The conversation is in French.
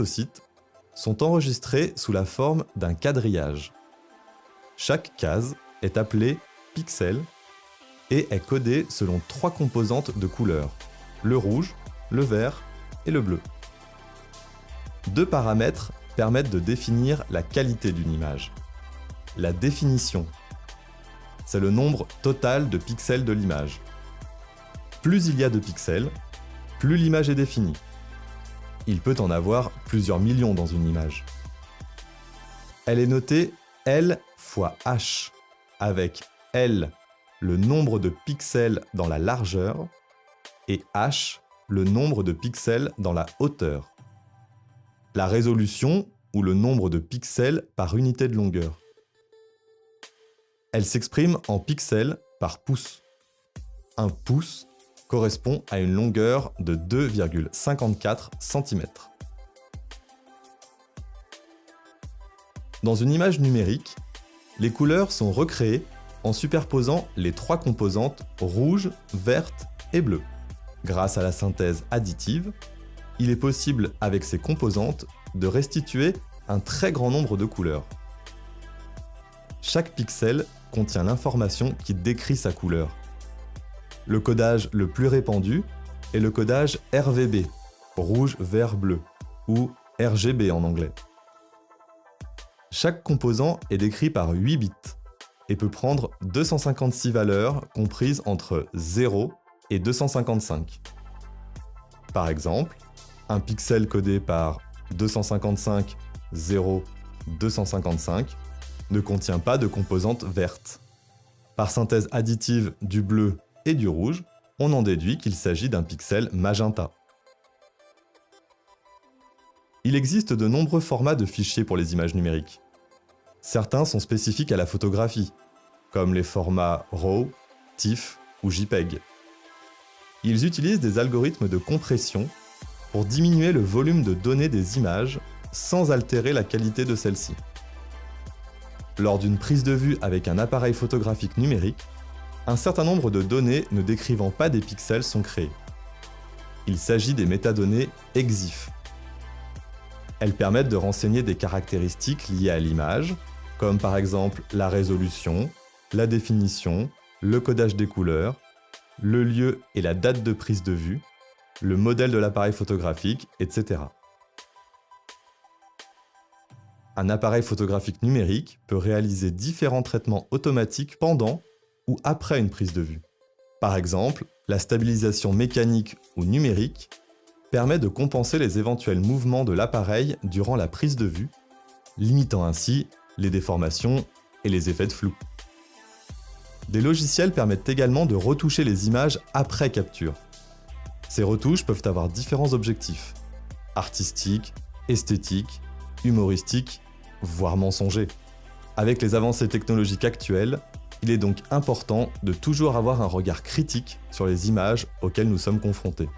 cytosites sont enregistrés sous la forme d'un quadrillage. Chaque case est appelée pixel et est codée selon 3 composantes de couleurs, le rouge, le vert et le bleu. 2 paramètres permettent de définir la qualité d'une image. La définition, c'est le nombre total de pixels de l'image. Plus il y a de pixels, plus l'image est définie. Il peut en avoir plusieurs millions dans une image. Elle est notée L fois H, avec L le nombre de pixels dans la largeur et H le nombre de pixels dans la hauteur. La résolution ou le nombre de pixels par unité de longueur. Elle s'exprime en pixels par pouce. Un pouce correspond à une longueur de 2,54 cm. Dans une image numérique, les couleurs sont recréées en superposant les 3 composantes rouge, verte et bleue. Grâce à la synthèse additive, il est possible avec ces composantes de restituer un très grand nombre de couleurs. Chaque pixel contient l'information qui décrit sa couleur. Le codage le plus répandu est le codage RVB, rouge, vert, bleu, ou RGB en anglais. Chaque composant est décrit par 8 bits et peut prendre 256 valeurs comprises entre 0 et 255. Par exemple, un pixel codé par 255, 0, 255 ne contient pas de composante verte. Par synthèse additive du bleu et du rouge, on en déduit qu'il s'agit d'un pixel magenta. Il existe de nombreux formats de fichiers pour les images numériques. Certains sont spécifiques à la photographie, comme les formats RAW, TIFF ou JPEG. Ils utilisent des algorithmes de compression pour diminuer le volume de données des images sans altérer la qualité de celles-ci. Lors d'une prise de vue avec un appareil photographique numérique, un certain nombre de données ne décrivant pas des pixels sont créées. Il s'agit des métadonnées EXIF. Elles permettent de renseigner des caractéristiques liées à l'image, comme par exemple la résolution, la définition, le codage des couleurs, le lieu et la date de prise de vue, le modèle de l'appareil photographique, etc. Un appareil photographique numérique peut réaliser différents traitements automatiques pendant ou après une prise de vue. Par exemple, la stabilisation mécanique ou numérique permet de compenser les éventuels mouvements de l'appareil durant la prise de vue, limitant ainsi les déformations et les effets de flou. Des logiciels permettent également de retoucher les images après capture. Ces retouches peuvent avoir différents objectifs: artistiques, esthétiques, humoristiques, voire mensongers. Avec les avancées technologiques actuelles, il est donc important de toujours avoir un regard critique sur les images auxquelles nous sommes confrontés.